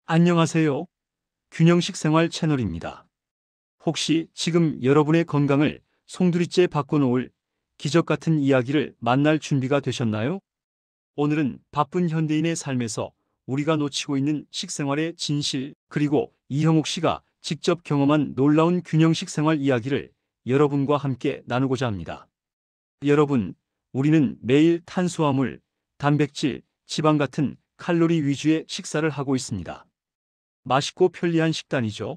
안녕하세요. 균형식 생활 채널입니다. 혹시 지금 여러분의 건강을 송두리째 바꿔놓을 기적 같은 이야기를 만날 준비가 되셨나요? 오늘은 바쁜 현대인의 삶에서 우리가 놓치고 있는 식생활의 진실, 그리고 이형욱 씨가 직접 경험한 놀라운 균형식 생활 이야기를 여러분과 함께 나누고자 합니다. 여러분, 우리는 매일 탄수화물, 단백질, 지방 같은 칼로리 위주의 식사를 하고 있습니다. 맛있고 편리한 식단이죠.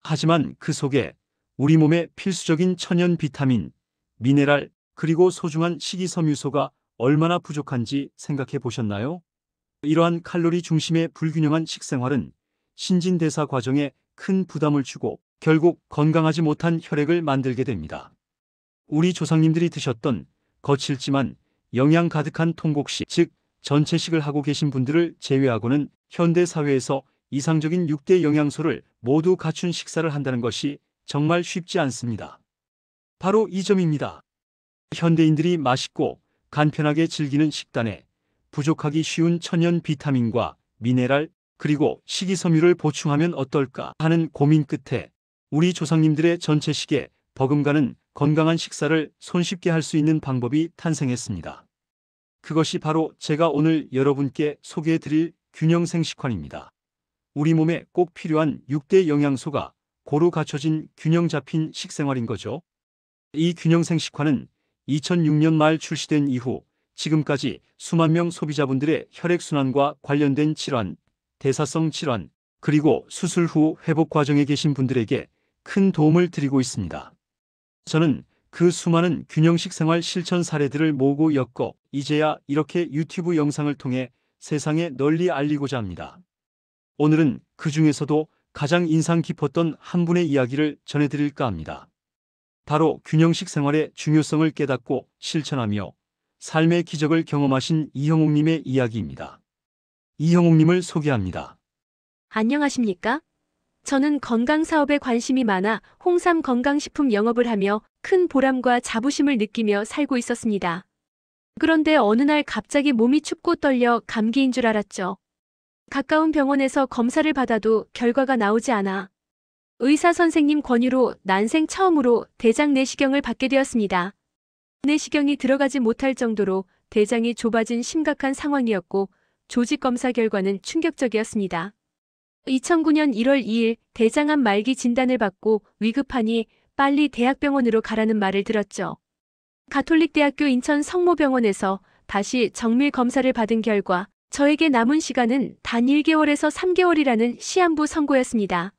하지만 그 속에 우리 몸에 필수적인 천연 비타민, 미네랄, 그리고 소중한 식이섬유소가 얼마나 부족한지 생각해 보셨나요? 이러한 칼로리 중심의 불균형한 식생활은 신진대사 과정에 큰 부담을 주고 결국 건강하지 못한 혈액을 만들게 됩니다. 우리 조상님들이 드셨던 거칠지만 영양 가득한 통곡식, 즉 전체식을 하고 계신 분들을 제외하고는 현대 사회에서 이상적인 6대 영양소를 모두 갖춘 식사를 한다는 것이 정말 쉽지 않습니다. 바로 이 점입니다. 현대인들이 맛있고 간편하게 즐기는 식단에 부족하기 쉬운 천연 비타민과 미네랄, 그리고 식이섬유를 보충하면 어떨까 하는 고민 끝에 우리 조상님들의 전체식에 버금가는 건강한 식사를 손쉽게 할 수 있는 방법이 탄생했습니다. 그것이 바로 제가 오늘 여러분께 소개해 드릴 균형생 식환입니다. 우리 몸에 꼭 필요한 6대 영양소가 고루 갖춰진 균형 잡힌 식생활인 거죠. 이 균형생 식환은 2006년 말 출시된 이후 지금까지 수만 명 소비자분들의 혈액순환과 관련된 질환, 대사성 질환, 그리고 수술 후 회복 과정에 계신 분들에게 큰 도움을 드리고 있습니다. 저는 그 수많은 균형식 생활 실천 사례들을 모으고 엮어 이제야 이렇게 유튜브 영상을 통해 세상에 널리 알리고자 합니다. 오늘은 그 중에서도 가장 인상 깊었던 한 분의 이야기를 전해드릴까 합니다. 바로 균형식 생활의 중요성을 깨닫고 실천하며 삶의 기적을 경험하신 이형욱님의 이야기입니다. 이형욱님을 소개합니다. 안녕하십니까? 저는 건강사업에 관심이 많아 홍삼 건강식품 영업을 하며 큰 보람과 자부심을 느끼며 살고 있었습니다. 그런데 어느 날 갑자기 몸이 춥고 떨려 감기인 줄 알았죠. 가까운 병원에서 검사를 받아도 결과가 나오지 않아 의사 선생님 권유로 난생 처음으로 대장 내시경을 받게 되었습니다. 내시경이 들어가지 못할 정도로 대장이 좁아진 심각한 상황이었고 조직 검사 결과는 충격적이었습니다. 2009년 1월 2일 대장암 말기 진단을 받고 위급하니 빨리 대학병원으로 가라는 말을 들었죠. 가톨릭대학교 인천 성모병원에서 다시 정밀 검사를 받은 결과 저에게 남은 시간은 단 1개월에서 3개월이라는 시한부 선고였습니다.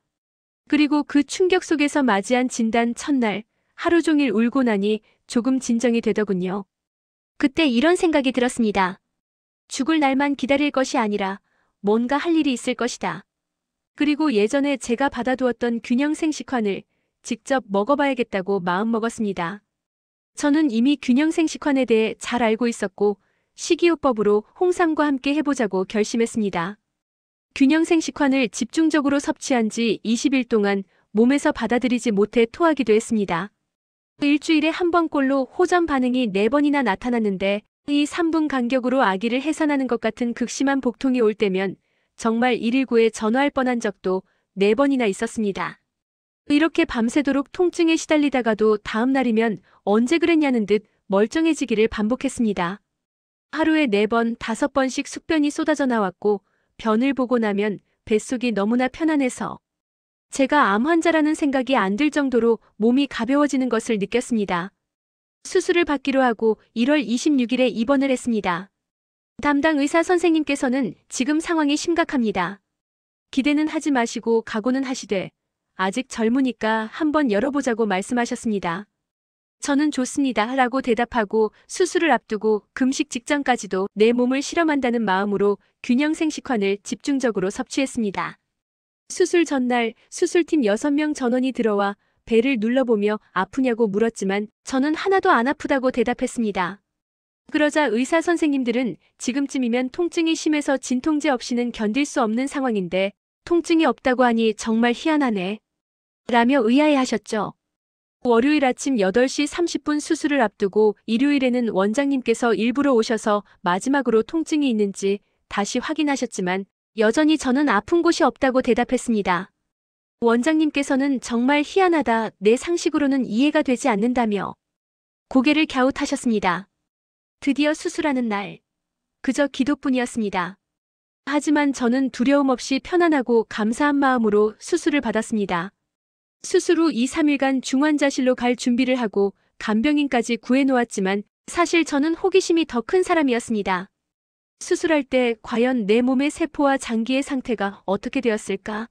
그리고 그 충격 속에서 맞이한 진단 첫날 하루 종일 울고 나니 조금 진정이 되더군요. 그때 이런 생각이 들었습니다. 죽을 날만 기다릴 것이 아니라 뭔가 할 일이 있을 것이다. 그리고 예전에 제가 받아두었던 균형생 식환을 직접 먹어봐야겠다고 마음먹었습니다. 저는 이미 균형생 식환에 대해 잘 알고 있었고 식이요법으로 홍삼과 함께 해보자고 결심했습니다. 균형생 식환을 집중적으로 섭취한 지 20일 동안 몸에서 받아들이지 못해 토하기도 했습니다. 일주일에 한 번꼴로 호전 반응이 4번이나 나타났는데 이 3분 간격으로 아기를 해산하는 것 같은 극심한 복통이 올 때면 정말 119에 전화할 뻔한 적도 4번이나 있었습니다. 이렇게 밤새도록 통증에 시달리다가도 다음 날이면 언제 그랬냐는 듯 멀쩡해지기를 반복했습니다. 하루에 4번, 5번씩 숙변이 쏟아져 나왔고 변을 보고 나면 뱃속이 너무나 편안해서 제가 암 환자라는 생각이 안 들 정도로 몸이 가벼워지는 것을 느꼈습니다. 수술을 받기로 하고 1월 26일에 입원을 했습니다. 담당 의사 선생님께서는 지금 상황이 심각합니다. 기대는 하지 마시고 각오는 하시되 아직 젊으니까 한번 열어보자고 말씀하셨습니다. 저는 좋습니다 라고 대답하고 수술을 앞두고 금식 직전까지도 내 몸을 실험한다는 마음으로 균형생 식환을 집중적으로 섭취했습니다. 수술 전날 수술팀 6명 전원이 들어와 배를 눌러보며 아프냐고 물었지만 저는 하나도 안 아프다고 대답했습니다. 그러자 의사 선생님들은 지금쯤이면 통증이 심해서 진통제 없이는 견딜 수 없는 상황인데 통증이 없다고 하니 정말 희한하네 라며 의아해하셨죠. 월요일 아침 8시 30분 수술을 앞두고 일요일에는 원장님께서 일부러 오셔서 마지막으로 통증이 있는지 다시 확인하셨지만 여전히 저는 아픈 곳이 없다고 대답했습니다. 원장님께서는 정말 희한하다, 내 상식으로는 이해가 되지 않는다며 고개를 갸웃하셨습니다. 드디어 수술하는 날, 그저 기도뿐이었습니다. 하지만 저는 두려움 없이 편안하고 감사한 마음으로 수술을 받았습니다. 수술 후 2, 3일간 중환자실로 갈 준비를 하고 간병인까지 구해놓았지만 사실 저는 호기심이 더 큰 사람이었습니다. 수술할 때 과연 내 몸의 세포와 장기의 상태가 어떻게 되었을까?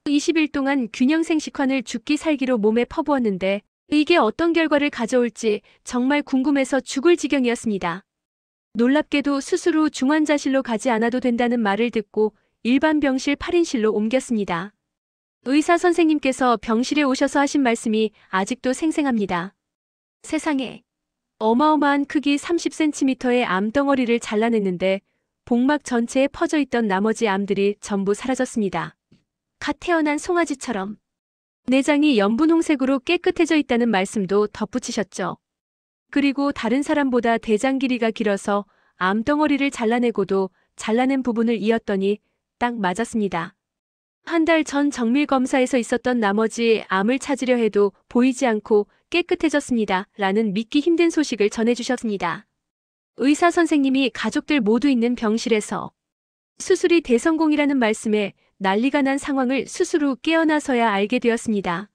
20일 동안 균형생식환을 죽기 살기로 몸에 퍼부었는데 이게 어떤 결과를 가져올지 정말 궁금해서 죽을 지경이었습니다. 놀랍게도 수술 후 중환자실로 가지 않아도 된다는 말을 듣고 일반 병실 8인실로 옮겼습니다. 의사 선생님께서 병실에 오셔서 하신 말씀이 아직도 생생합니다. 세상에, 어마어마한 크기 30cm의 암덩어리를 잘라냈는데 복막 전체에 퍼져 있던 나머지 암들이 전부 사라졌습니다. 갓 태어난 송아지처럼. 내장이 연분홍색으로 깨끗해져 있다는 말씀도 덧붙이셨죠. 그리고 다른 사람보다 대장 길이가 길어서 암덩어리를 잘라내고도 잘라낸 부분을 이었더니 딱 맞았습니다. 한 달 전 정밀 검사에서 있었던 나머지 암을 찾으려 해도 보이지 않고 깨끗해졌습니다. 라는 믿기 힘든 소식을 전해주셨습니다. 의사 선생님이 가족들 모두 있는 병실에서 수술이 대성공이라는 말씀에 난리가 난 상황을 수술 후 깨어나서야 알게 되었습니다.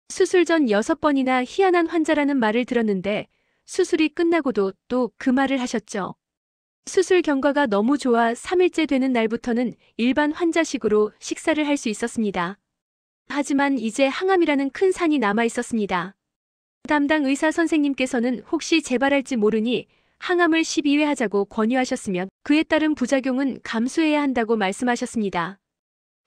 수술 전 6번이나 희한한 환자라는 말을 들었는데 수술이 끝나고도 또 그 말을 하셨죠. 수술 경과가 너무 좋아 3일째 되는 날부터는 일반 환자식으로 식사를 할 수 있었습니다. 하지만 이제 항암이라는 큰 산이 남아 있었습니다. 담당 의사 선생님께서는 혹시 재발할지 모르니 항암을 12회 하자고 권유하셨으면 그에 따른 부작용은 감수해야 한다고 말씀하셨습니다.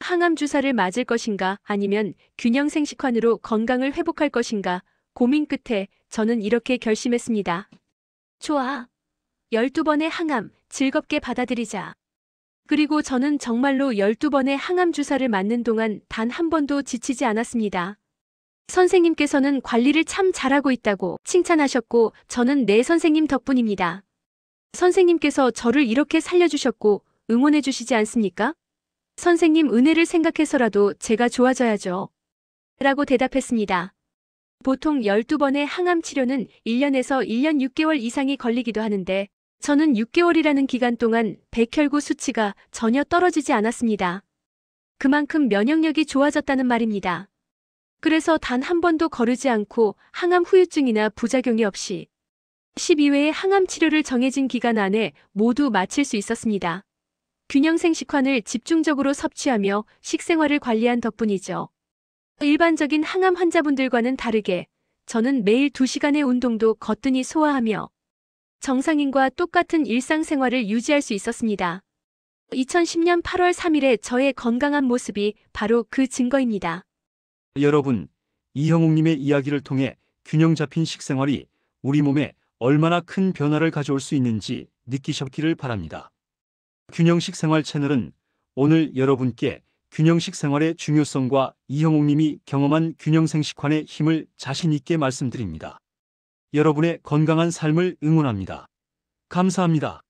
항암 주사를 맞을 것인가 아니면 균형생식환으로 건강을 회복할 것인가 고민 끝에 저는 이렇게 결심했습니다. 좋아. 12번의 항암 즐겁게 받아들이자. 그리고 저는 정말로 12번의 항암 주사를 맞는 동안 단 한 번도 지치지 않았습니다. 선생님께서는 관리를 참 잘하고 있다고 칭찬하셨고 저는 내 선생님 덕분입니다. 선생님께서 저를 이렇게 살려주셨고 응원해 주시지 않습니까? 선생님 은혜를 생각해서라도 제가 좋아져야죠. 라고 대답했습니다. 보통 12번의 항암 치료는 1년에서 1년 6개월 이상이 걸리기도 하는데 저는 6개월이라는 기간 동안 백혈구 수치가 전혀 떨어지지 않았습니다. 그만큼 면역력이 좋아졌다는 말입니다. 그래서 단 한 번도 거르지 않고 항암 후유증이나 부작용이 없이 12회의 항암 치료를 정해진 기간 안에 모두 마칠 수 있었습니다. 균형생식환을 집중적으로 섭취하며 식생활을 관리한 덕분이죠. 일반적인 항암 환자분들과는 다르게 저는 매일 2시간의 운동도 거뜬히 소화하며 정상인과 똑같은 일상생활을 유지할 수 있었습니다. 2010년 8월 3일의 저의 건강한 모습이 바로 그 증거입니다. 여러분, 이형욱님의 이야기를 통해 균형 잡힌 식생활이 우리 몸에 얼마나 큰 변화를 가져올 수 있는지 느끼셨기를 바랍니다. 균형식 생활 채널은 오늘 여러분께 균형식 생활의 중요성과 이형욱님이 경험한 균형생식환의 힘을 자신 있게 말씀드립니다. 여러분의 건강한 삶을 응원합니다. 감사합니다.